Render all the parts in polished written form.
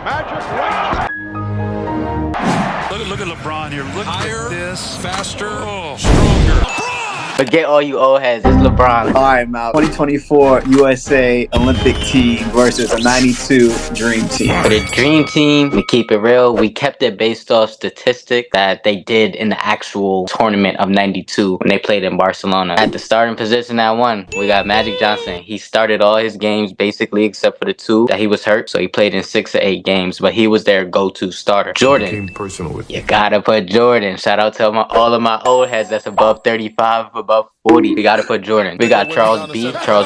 Look at LeBron here. Look at this. Faster, stronger. Forget all you old heads. It's LeBron. All right, Mal. 2024 USA Olympic team versus a 92 Dream Team. For the Dream Team, we keep it real. We kept it based off statistics that they did in the actual tournament of 92 when they played in Barcelona. At the starting position at 1, we got Magic Johnson. He started all his games basically except for the 2 that he was hurt. So he played in 6 or 8 games, but he was their go-to starter. Jordan. Came personal with You gotta put Jordan. Shout out to all of my old heads that's above 35, above 40. We gotta put Jordan. We got Charles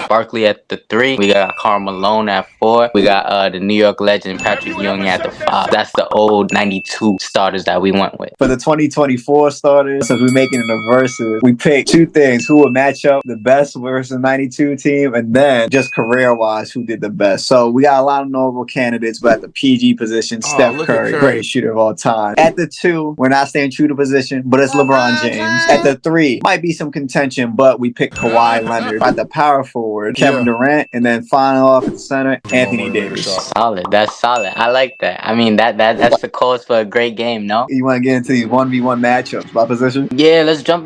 Barkley at the 3. We got Karl Malone at 4. We got the New York legend Patrick Ewing at the 5. That's the old 92 starters that we went with. For the 2024 starters, since we're making it a versus, we picked 2 things: who would match up the best versus the 92 team, and then just career-wise, who did the best. So we got a lot of notable candidates, but at the PG position, Steph Curry, greatest shooter of all time. At the 2, we're not staying true to position, but it's LeBron James. At the 3, might be some contention, but we picked Kawhi Leonard. At the power forward, Kevin Durant, and then final off at the center, Anthony Davis. Solid. That's solid. I like that. I mean, that's the cause for a great game, no? You want to get into these 1v1 matchups by position? Yeah, let's jump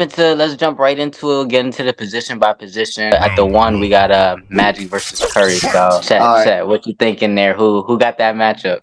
right into it. Get into the position by position. At the 1, we got Magic versus Curry. So, Chet, what you thinking there? Who got that matchup?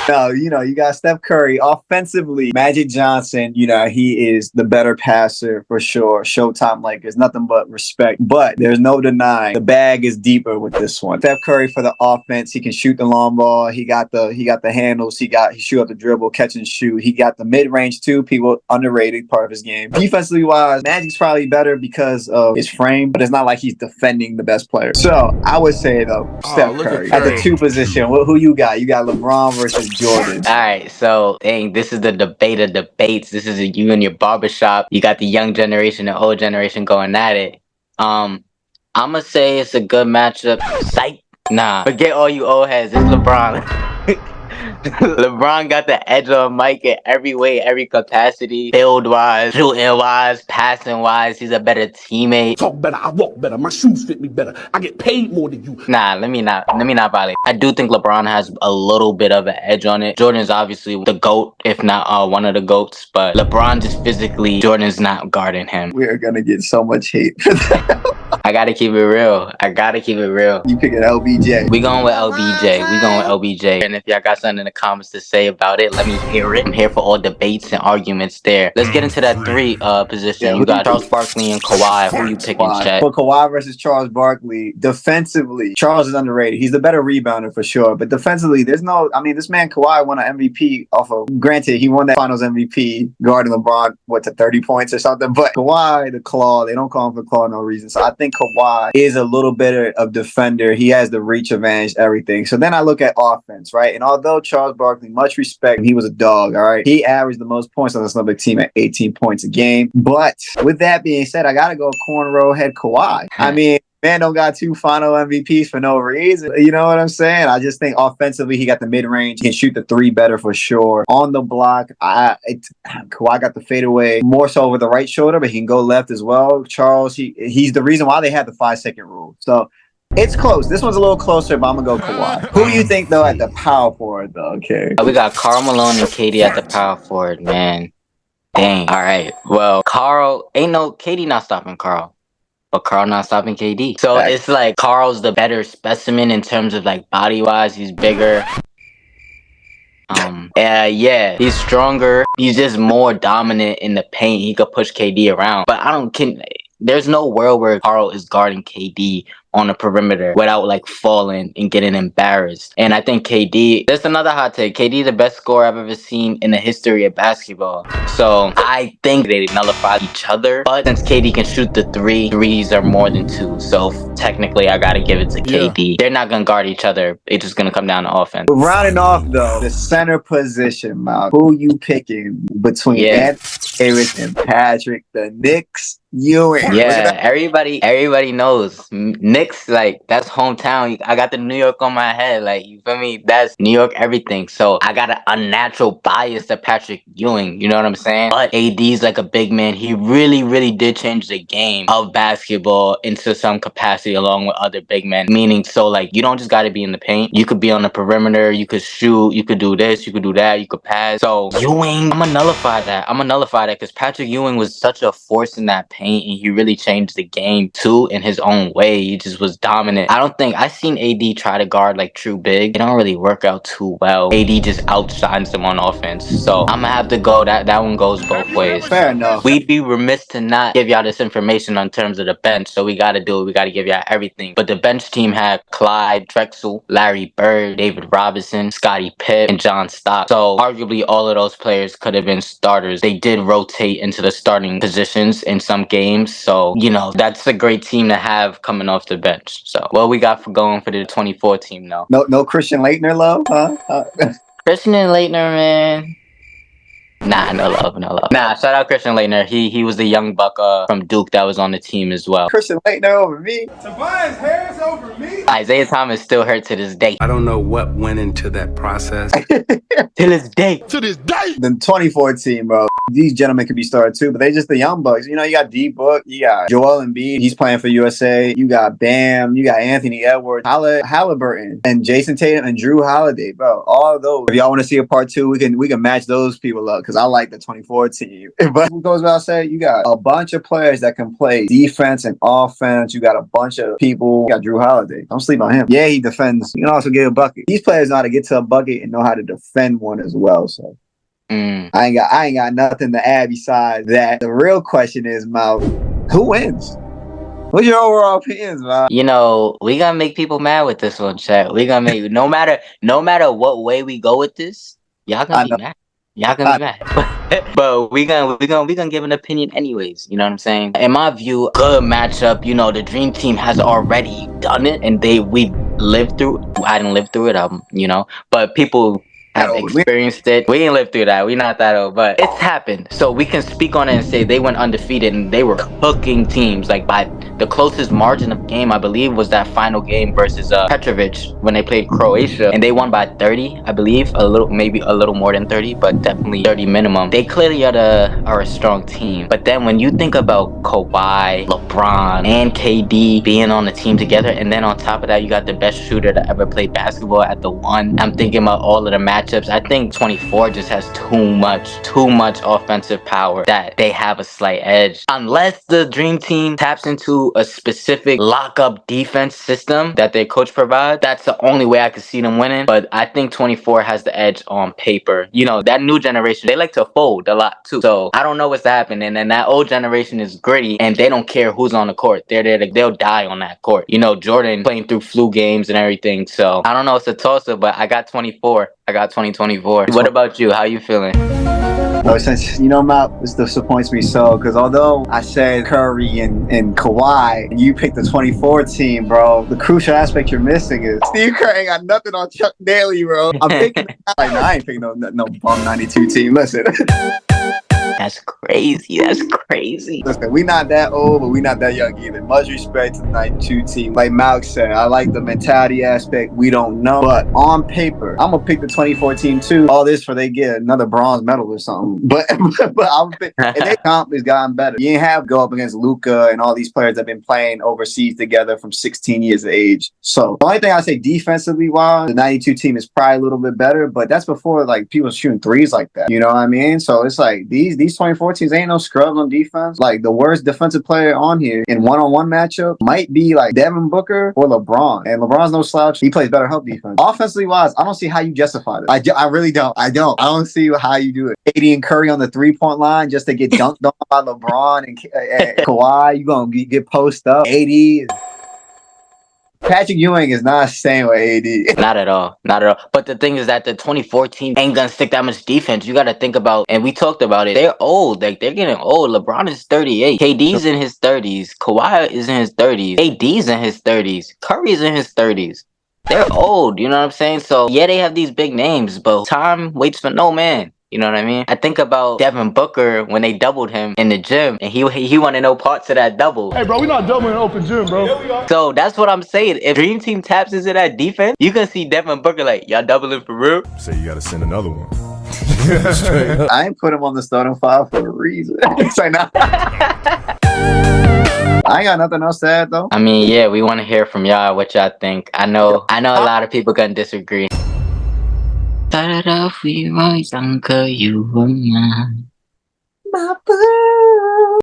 No, you got Steph Curry. Offensively, Magic Johnson, he is the better passer for sure. Showtime Lakers, nothing but respect. But there's no denying the bag is deeper with this one. Steph Curry for the offense, he can shoot the long ball. He got the handles. He shoot up the dribble, catch and shoot. He got the mid-range too. People underrated part of his game. Defensively wise, Magic's probably better because of his frame, but it's not like he's defending the best player. So I would say though, Steph Curry. At the 2 position, who you got? You got LeBron versus Jordan. All right, so dang, this is the debate of debates. This is you and your barbershop. You got the young generation and old generation going at it. I'ma say it's a good matchup. Psych. Nah, forget all you old heads. It's LeBron. LeBron got the edge on Mike in every way, every capacity. Build-wise, shooting-wise, passing-wise. He's a better teammate. Talk better, I walk better, my shoes fit me better. I get paid more than you. Nah, let me not violate. I do think LeBron has a little bit of an edge on it. Jordan's obviously the GOAT, if not one of the GOATs. But LeBron just physically, Jordan's not guarding him. We are gonna get so much hate for that. I gotta keep it real. You picking LBJ. We going with LBJ. And if y'all got something in the comments to say about it, let me hear it. I'm here for all debates and arguments there. Let's get into that 3 position. Yeah, you got Charles Barkley and Kawhi. Who you picking, Chet? For Kawhi versus Charles Barkley, defensively, Charles is underrated. He's the better rebounder for sure. But defensively, this man Kawhi won an MVP off of, granted, he won that finals MVP guarding LeBron, to 30 points or something. But Kawhi, the claw, they don't call him for claw no reason. So I think Kawhi is a little better of defender. He has the reach advantage, everything. So then I look at offense, right? And although Charles Barkley, much respect, he was a dog, all right? He averaged the most points on this Olympic team at 18 points a game. But with that being said, I got to go cornrow head Kawhi. I mean, man don't got 2 final MVPs for no reason. You know what I'm saying? I just think offensively, he got the mid-range. He can shoot the 3 better for sure. On the block, Kawhi got the fadeaway more so over the right shoulder, but he can go left as well. Charles, he's the reason why they had the 5-second rule. So it's close. This one's a little closer, but I'm going to go Kawhi. Who do you think, though, at the power forward, though? Okay. We got Karl Malone and KD at the power forward, man. Dang. All right. Well, KD not stopping Karl. But Karl not stopping KD. So it's like Karl's the better specimen in terms of like body-wise. He's bigger. Yeah, he's stronger. He's just more dominant in the paint. He could push KD around. But there's no world where Karl is guarding KD on the perimeter without like falling and getting embarrassed. And I think KD, there's another hot take. KD the best scorer I've ever seen in the history of basketball. So I think they nullify each other. But since KD can shoot the 3s are more than 2. So technically I gotta give it to KD. They're not gonna guard each other. It's just gonna come down to offense. Rounding off though, the center position, Mal. Who you picking between Anthony Davis and Patrick the Knicks? Ewing. Yeah, everybody knows Knicks Knicks, like, that's hometown. I got the New York on my head. Like, you feel me? That's New York everything. So I got an unnatural bias to Patrick Ewing. You know what I'm saying? But AD's like a big man. He really, really did change the game of basketball into some capacity along with other big men. Meaning, so like, you don't just got to be in the paint. You could be on the perimeter. You could shoot. You could do this. You could do that. You could pass. So Ewing, I'm gonna nullify that. I'm gonna nullify that because Patrick Ewing was such a force in that paint, and he really changed the game too in his own way. He just was dominant. I don't think I seen AD try to guard like true big. It don't really work out too well. AD just outshines him on offense. So I'm gonna have to go. That one goes both ways. Fair enough. We'd be remiss to not give y'all this information on terms of the bench. So we gotta do it. We gotta give y'all everything. But the bench team had Clyde Drexel, Larry Bird, David Robinson, Scottie Pippen, and John Stock. So arguably all of those players could have been starters. They did rotate into the starting positions in some games. So, you know, that's a great team to have coming off the bench. So what we got for going for the 24 team now? No Christian Laettner love, huh? Christian and Laettner, man. Nah, no love. Nah, shout out Christian Laettner. He was the young buck from Duke that was on the team as well. Christian Laettner over me. Tobias Harris over me. Isaiah Thomas still hurt to this day. I don't know what went into that process. Till this day. To this day. The 24 team, bro. These gentlemen could be started too, but they just the young bucks. You know, you got D-Book, you got Joel Embiid, he's playing for USA. You got Bam, you got Anthony Edwards, Halliburton, and Jason Tatum and Drew Holiday, bro. All of those. If y'all want to see a part two, we can match those people up because I like the 24 team. But what goes without saying, you got a bunch of players that can play defense and offense. You got a bunch of people. You got Drew Holiday. Don't sleep on him. Yeah, he defends. You can also get a bucket. These players know how to get to a bucket and know how to defend one as well. So. I ain't got nothing to add besides that. The real question is, Mal, who wins? What's your overall opinions, Mal? You know, we gonna make people mad with this one, Chet. We gonna make no matter what way we go with this, y'all gonna be mad. Y'all gonna be mad. But we gonna give an opinion anyways. You know what I'm saying? In my view, good matchup. You know, the Dream Team has already done it, and we lived through. I didn't live through it. You know, but people have experienced it. We ain't lived through that. We not that old, but it's happened. So we can speak on it and say they went undefeated and they were cooking teams. Like by the closest margin of game, I believe, was that final game versus Petrovic when they played Croatia, and they won by 30, I believe. Maybe a little more than 30, but definitely 30 minimum. They clearly are a strong team. But then when you think about Kawhi, LeBron, and KD being on the team together, and then on top of that, you got the best shooter to ever play basketball at the one. I'm thinking about all of the matchups. I think 24 just has too much offensive power that they have a slight edge. Unless the Dream Team taps into a specific lock-up defense system that their coach provides, that's the only way I could see them winning. But I think 24 has the edge on paper. You know, that new generation, they like to fold a lot too. So I don't know what's happening. And that old generation is gritty and they don't care who's on the court. They'll die on that court. You know, Jordan playing through flu games and everything. So I don't know, it's a toss-up, but I got 24. I got 2024. What about you? How you feeling? Oh, since you know, Mal, this disappoints me so because although I said Curry and Kawhi, and you picked the 24 team, bro, the crucial aspect you're missing is Steve Kerr ain't got nothing on Chuck Daly, bro. I'm picking like, no, I ain't picking no bum 92 team. Listen. That's crazy. Listen, we not that old, but we not that young either. Much respect to the 92 team. Like Malk said, I like the mentality aspect. We don't know. But on paper, I'm going to pick the 24 team too. All this for they get another bronze medal or something. But I'm pick, and their comp has gotten better. You ain't have to go up against Luka and all these players that have been playing overseas together from 16 years of age. So the only thing I say defensively wise, the 92 team is probably a little bit better, but that's before like people shooting threes like that. You know what I mean? So it's like these 24 teams ain't no scrubs on defense. Like the worst defensive player on here in one-on-one matchup might be like Devin Booker or LeBron. And LeBron's no slouch. He plays better help defense. Offensively wise, I don't see how you justify this. I really don't. I don't see how you do it. AD and Curry on the three-point line just to get dunked on by LeBron and Kawhi. You gonna get post up. AD. Patrick Ewing is not staying with AD. Not at all. But the thing is that the 24 team ain't gonna stick that much defense. You gotta think about, and we talked about it, they're old. Like, they're getting old. LeBron is 38. KD's in his 30s. Kawhi is in his 30s. AD's in his 30s. Curry's in his 30s. They're old, you know what I'm saying? So, yeah, they have these big names, but time waits for no man. You know what I mean? I think about Devin Booker when they doubled him in the gym, and he wanted no parts of that double. Hey, bro, we not doubling an open gym, bro. So that's what I'm saying. If Dream Team taps into that defense, you can see Devin Booker like, y'all doubling for real? Say you gotta send another one. I ain't put him on the starting five for a reason. It's like, nah. I ain't got nothing else to add though. I mean, yeah, we want to hear from y'all what y'all think. I know a lot of people gonna disagree. Started off, we were younger, you were mine. My boo.